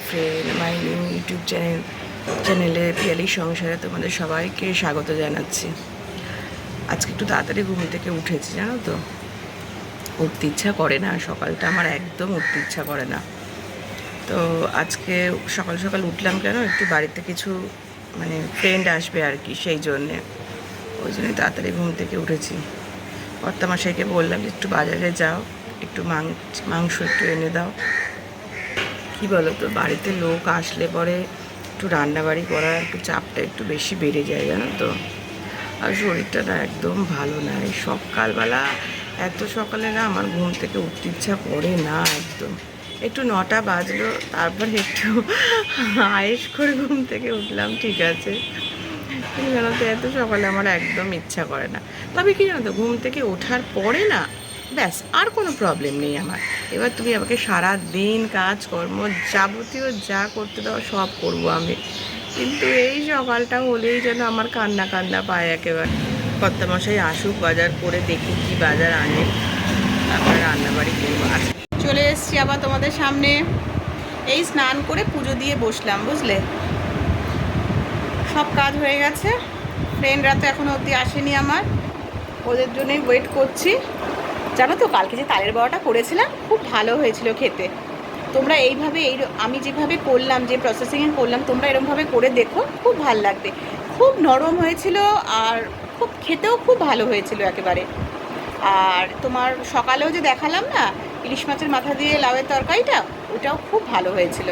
Friend, my new YouTube চ্যানেলে পিয়ালি সংসারে তোমাদের সবাইকে স্বাগত জানাচ্ছি। আজকে একটু তাড়াতাড়ি ঘুম থেকে উঠেছি, জানো তো। উঠতে ইচ্ছা করে না, সকালটা আমার একদম উঠতে ইচ্ছা করে না। তো আজকে সকাল সকাল উঠলাম কেন, একটু বাড়িতে কিছু ফ্রেন্ড আসবে আর কি, সেই জন্যে ওই জন্যই তাড়াতাড়ি ঘুম থেকে উঠেছি। কর্তামশাইকে বললাম একটু বাজারে যাও, একটু মাংস একটু এনে দাও। কি বলো তো, বাড়িতে লোক আসলে পরে একটু রান্নাবাড়ি করার একটু চাপটা একটু বেশি বেড়ে যায়, জানো তো। আর শরীরটা না একদম ভালো না, এই সকালবেলা এত সকালে না আমার ঘুম থেকে উঠতে ইচ্ছা করে না একদম। একটু 9টা বাজলো, তারপরে একটু আয়েস করে ঘুম থেকে উঠলাম, ঠিক আছে। কিন্তু জানো তো, এত সকালে আমার একদম ইচ্ছা করে না। তবে কি জানো তো, ঘুম থেকে ওঠার পরে না ব্যাস আর কোনো প্রবলেম নেই আমার। এবার তুমি আমাকে সারা দিন কাজকর্ম যাবতীয় যা করতে দাও সব করব আমি, কিন্তু এই সকালটা হলেই যেন আমার কান্না কান্না পায় একেবারে। কর্তামশাই আসুক, বাজার করে দেখি কি বাজার আনে, তারপরে রান্নাবাড়ি করবো। চলে এসছি আবার তোমাদের সামনে। এই স্নান করে পুজো দিয়ে বসলাম, বুঝলে। সব কাজ হয়ে গেছে। ফ্রেন্ডরা তো এখনও অবধি আসেনি আমার, ওদের জন্যই ওয়েট করছি। জানো তো, কালকে যে তালের বড়াটা করেছিলাম খুব ভালো হয়েছিল খেতে। তোমরা এইভাবে আমি যেভাবে করলাম, যে প্রসেসিংয়ে করলাম, তোমরা এরকমভাবে করে দেখো, খুব ভালো লাগবে। খুব নরম হয়েছিল আর খুব খেতেও খুব ভালো হয়েছিল একেবারে। আর তোমার সকালেও যে দেখালাম না ইলিশ মাছের মাথা দিয়ে লাউয়ের তরকারিটা, ওটাও খুব ভালো হয়েছিল।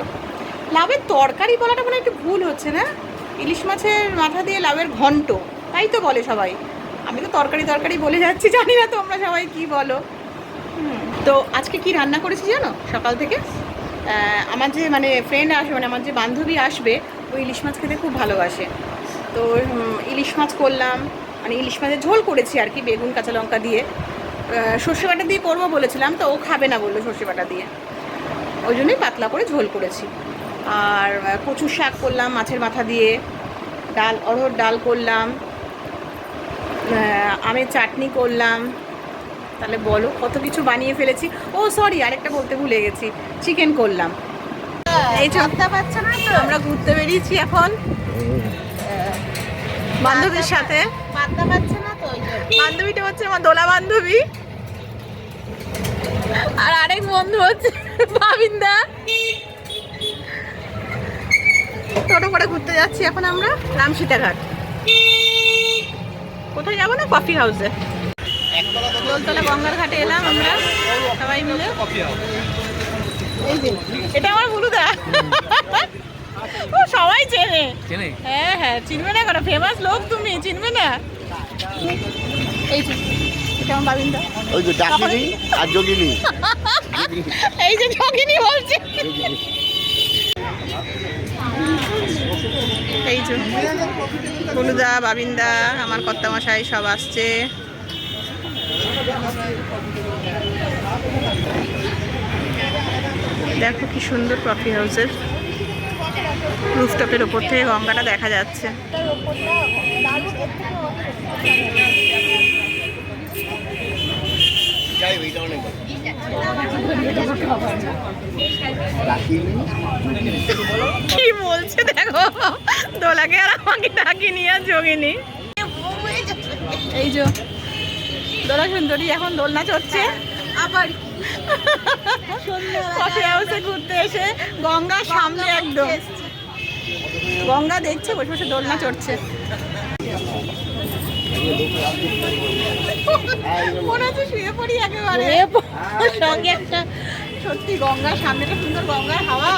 লাউয়ের তরকারি বলাটা মানে একটু ভুল হচ্ছে না, ইলিশ মাছের মাথা দিয়ে লাউয়ের ঘন্ট, তাই তো বলে সবাই। আমি তো তরকারি বলে যাচ্ছি, জানি না তোমরা সবাই কি বলো। তো আজকে কি রান্না করেছি জানো, সকাল থেকে আমার যে ফ্রেন্ড আসবে, আমার যে বান্ধবী আসবে, ওই ইলিশ মাছ খেতে খুব ভালোবাসে। তো ইলিশ মাছ করলাম, ইলিশ মাছের ঝোল করেছি আর কি, বেগুন কাঁচা লঙ্কা দিয়ে। সর্ষে বাটা দিয়ে করবো বলেছিলাম, তো ও খাবে না বললো সর্ষে বাটা দিয়ে, ওই জন্যই পাতলা করে ঝোল করেছি। আর কচু শাক করলাম মাছের মাথা দিয়ে, অড়হর ডাল করলাম, আমের চাটনি করলাম। তাহলে বলো কত কিছু বানিয়ে ফেলেছি। ও সরি, আরেকটা বলতে ভুলে গেছি, চিকেন করলাম। এই চত্তা পাচ্ছে না তো, আমরা ঘুরতে বেরিয়েছি এখন বান্ধবীর সাথে। বান্ধবীটা হচ্ছে আমার দোলা বান্ধবী, আর আরেক বন্ধু হচ্ছে ভাবিন্দা। টোটো করে ঘুরতে যাচ্ছি এখন আমরা রামসীতাঘাট। কোথায় যাবো না, কফি হাউসে। দোলতলা গঙ্গার ঘাটে এলাম আমরা সবাই মিলে। এই যে এটা আমার বুলুদা, ও সবাই চেনে। হ্যাঁ হ্যাঁ, চিনবে না কেন, ফেমাস লোক, তুমি চিনবে না। এই যে এটা আমার বাবিন্দা, ওই যে ডাকিনি আর যোগিনী, এই যে যোগিনী বলছে। এই যে বুলুদা, বাবিন্দা, আমার কর্তামশাই সব আসছে। দেখো কি সুন্দর কফি হাউসের রুফটপের ওপর থেকে গঙ্গাটা দেখা যাচ্ছে। কি বলছে দেখো, দোলাকে আর আমাকে ডাকিনি আর যোগিনী। এই যে দোলা সুন্দরী এখন দোলনা চড়ছে আবার কফি হাউসে ঘুরতে এসে, গঙ্গার সামনে একদম গঙ্গা দেখছে, বসে বসে দোলনা চড়ছে। মনে হচ্ছে শুয়ে পড়ি একেবারে সঙ্গে একটা। সত্যি গঙ্গার সামনেটা সুন্দর, গঙ্গার হাওয়া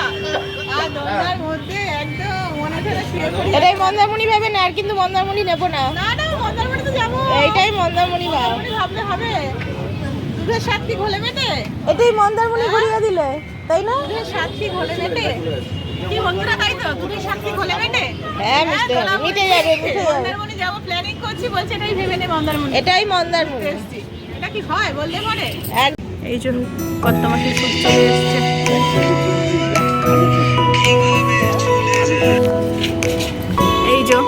আর দোলনার মধ্যে একদম মনে হচ্ছে শুয়ে পড়ি। এটাই মন্দারমণি ভাবে না, আর কিন্তু মন্দারমণি নেবো না। না না, মন্দারমণি তো যাবো, এইটাই মন্দারমণি ভাবলে হবে। দুধের সাথী ঘোলে মেটে, এটাই মন্দারমণি ঘুরিয়ে দিলে, তাই না? দুধের সাথী ঘোলে মেটে, কি বন্ধুরা তাই তো, দুধের সাথী ঘোলে মেটে। হ্যাঁ, মিটে যাবে। মন্দারমণি যাবো প্ল্যানিং করছি, বলছে এটাই ভেবে নে মন্দারমণি। এটাই মন্দারমণি। এটা কি হয় বললে পরে। এই জন্য কর্তামশাই সুপ চলে এসছে। এই যে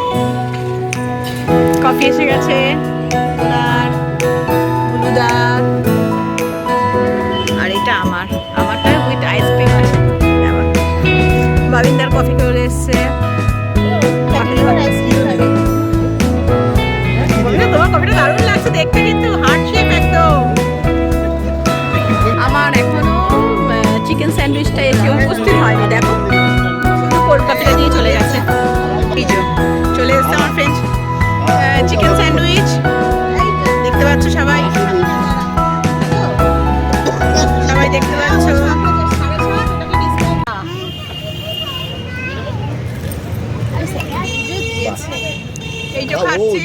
কফি এসে গেছে, বুলুদার, আর এটা আমারটা উইথ আইসক্রিম আছে। বাবিন্দার কফি করে এসছে। তোমার কফিটা দারুণ লাগছে দেখতে, কিন্তু হার্ট শেপ একদম। আমার এখনো চিকেন স্যান্ডউইচটা এসে উপস্থিত হয়নি, দেখো শুধু কোল্ড কফিটা দিয়ে চলে গেছে। এই যে চলে এসছে আমার ফ্রেঞ্চ চিকেন স্যান্ডউইচ, দেখতে পাচ্ছ সবাই, সবাই দেখতে পাচ্ছ। এই যে খাচ্ছি,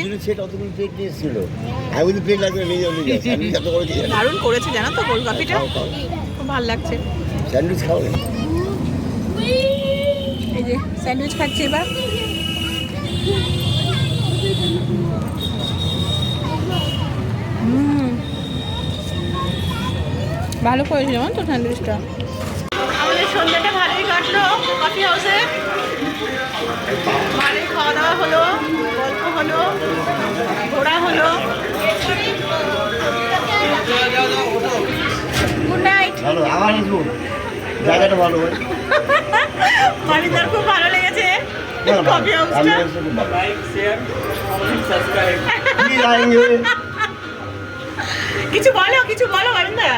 দারুণ করেছে জানো তো কোল্ড কফিটা, খুব ভালো লাগছে। স্যান্ডউইচ খাও না? এই যে স্যান্ডউইচ খাচ্ছি এবার। ভালো করেছে যেমন তো স্যান্ডউইচটা। আমাদের সন্ধ্যাটা ভালোই কাটলো কফি হাউসে, ভালোই খাওয়া দাওয়া হলো, গল্প হলো, ঘোরা হলো। Good night. ভালো, আবার আসবো, জায়গাটা ভালো হয়। মারিদার খুব ভালো লেগেছে কফি হাউসটা। কিছু বলো, কিছু বলো বাবিন্দা।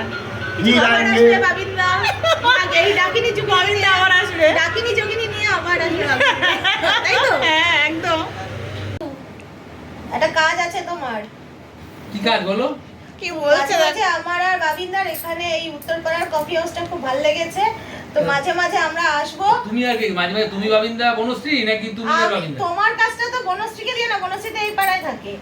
হ্যাঁ একদম। একটা কাজ আছে তোমার। কি কাজ বলো? কি বলছে মাঝে আমার আর বাবিন্দার এখানে এই উত্তরপাড়ার কফি হাউসটা খুব ভালো লেগেছে, তো মাঝে মাঝে আমরা আসবো। তুমি আর কি মাঝে মাঝে তুমি বাবিন্দা বনশ্রী নাকি তুমি আর বাবিন্দা? তোমার কাজটা তো বনশ্রীকে দিয়ে না, বনশ্রীতে এই পাড়ায় থাকে।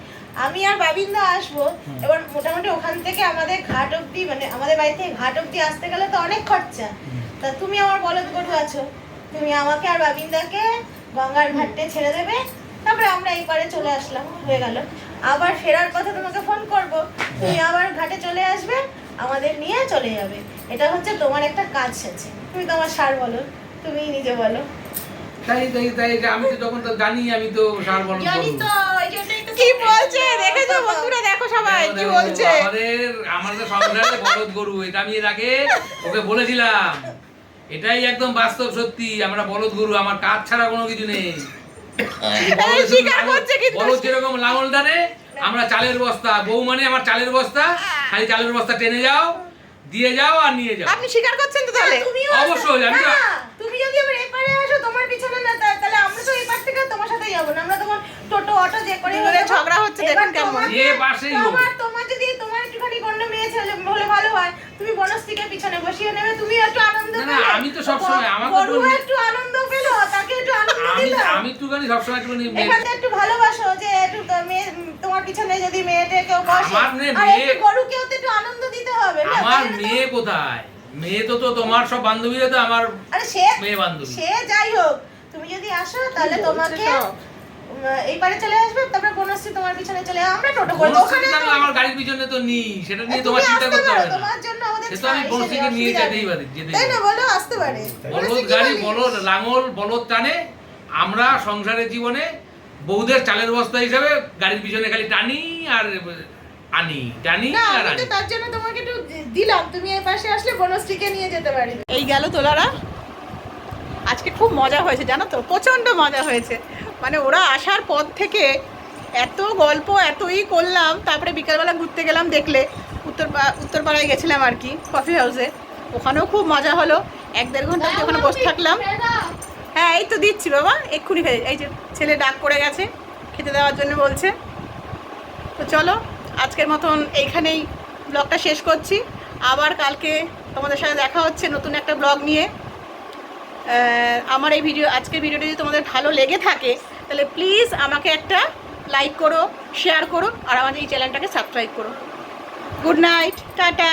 আমি আর বাবিন্দা আসবো। এবার মোটামুটি ওখান থেকে আমাদের ঘাট অব্দি, মানে আমাদের বাড়ি থেকে ঘাট অব্দি আসতে গেলে তো অনেক খরচা। তা তুমি আমার বলদ গরু আছো, তুমি আমাকে আর বাবিন্দাকে গঙ্গার ঘাটে ছেড়ে দেবে, তারপরে আমরা এই পাড়ে চলে আসলাম, হয়ে গেল। আবার ফেরার পথে তোমাকে ফোন করব, তুমি আবার ঘাটে চলে আসবে, আমাদের নিয়ে চলে যাবে। এটা হচ্ছে তোমার একটা কাজ আছে। তুমি তোমার সার বলো, তুমি নিজে বলো। তাই তাই তাই আমি তো যখন তো জানি, আমি তো সার বলদ জানি করব। তো, এই যে ওটাই তো কি বলছে দেখেছো বন্ধুরা, দেখো সবাই কি বলছে। আমাদের সংসারে বলদ গরু, এটা আমি এর আগে ওকে বলেছিলাম। এটাই একদম বাস্তব সত্যি, আমরা বলদ গরু, আমার কাজ ছাড়া কোনো কিছু নেই। স্বীকার করছে কিন্তু। বলদ যেরকম লাঙল টানে, আমরা চালের বস্তা, বউ মানে আমার চালের বস্তা, খালি চালের বস্তা টেনে যাও, দিয়ে যাও আর নিয়ে যাও। আপনি স্বীকার করছেন তো তাহলে? তুমিও অবশ্যই, আমি তো- না, তুমি যদি আবার এপারে আসো তোমার পিছনে না, তাহলে আমরা তো এপার থেকে তোমার সাথে যাবো না, আমরা তোমার টোটো অটো যে করে দুজনে ঝগড়া হচ্ছে, দেখেন কেমন। যে পাশেই হোক। তোমার যদি তোমার একটুখানি অন্য মেয়ে ছেলে হলে ভালো হয়, তুমি বনশ্রীকে পিছনে বসিয়ে নেবে, তুমি একটু আনন্দ না, না, পেলে। আমি তো সবসময়, আমার তো বড়ুয়া কোনো- একটু আনন্দ পেলো, তাকে একটু আনন্দ আমি দিল। আমি একটুখানি সবসময় একটুখানি এখানে একটু ভালোবাসো, যে একটু তোমার পিছনে যদি মেয়েটা কেউ বসে, আমার মেয়ে- আর একটু গরুকেও তো একটু আনন্দ দিতে হবে না? আমার তাহলে তো- মেয়ে কোথায়? মেয়ে তো তো তোমার সব বান্ধবীরা তো আমার আরে সে মেয়ে বান্ধবী। সে যাই হোক, তুমি যদি আসো তাহলে তোমাকে এই পারে চলে আসবে, তারপরে বনশ্রী তোমার পিছনে চলে যাবে, আমরা টোটো করে বনশ্রী তো আমার গাড়ির পিছনে তো নেই, সেটা নিয়ে তোমার চিন্তা করতে হবে না। তোমার জন্য আমাদের সে তো আমি বনশ্রীকে নিয়ে যেতেই পারি, তাই না, বলো আসতে পারে। বলদ গাড়ি, বলদ লাঙল, বলদ টানে। আমরা সংসারের জীবনে বউদের চালের বস্তা হিসাবে গাড়ির পিছনে খালি টানি আর আনি, টানি না, আর আমি আনি। তো তার জন্য তোমাকে একটু দিলাম, তুমি এই পাশে আসলে বনশ্রীকে নিয়ে যেতে পারবে। এই গেল তোলারা। আজকে খুব মজা হয়েছে জানো তো, প্রচণ্ড মজা হয়েছে। মানে ওরা আসার পর থেকে এত গল্প এতই করলাম, তারপরে বিকালবেলা ঘুরতে গেলাম, দেখলে উত্তরপাড়ায় গেছিলাম আর কি, কফি হাউসে। ওখানেও খুব মজা হলো, 1-1.5 ঘন্টা ওখানে বসে থাকলাম। হ্যাঁ এই তো দিচ্ছি বাবা, এক্ষুনি খেয়ে, এই যে ছেলে ডাক করে গেছে, খেতে দেওয়ার জন্য বলছে। তো চলো আজকের মতন এইখানেই ব্লগটা শেষ করছি। আবার কালকে তোমাদের সাথে দেখা হচ্ছে নতুন একটা ব্লগ নিয়ে। আমার এই আজকের ভিডিওটা যদি তোমাদের ভালো লেগে থাকে তাহলে প্লিজ আমাকে একটা লাইক করো, শেয়ার করো, আর আমাদের এই চ্যানেলটাকে সাবস্ক্রাইব করো। Good night, tata.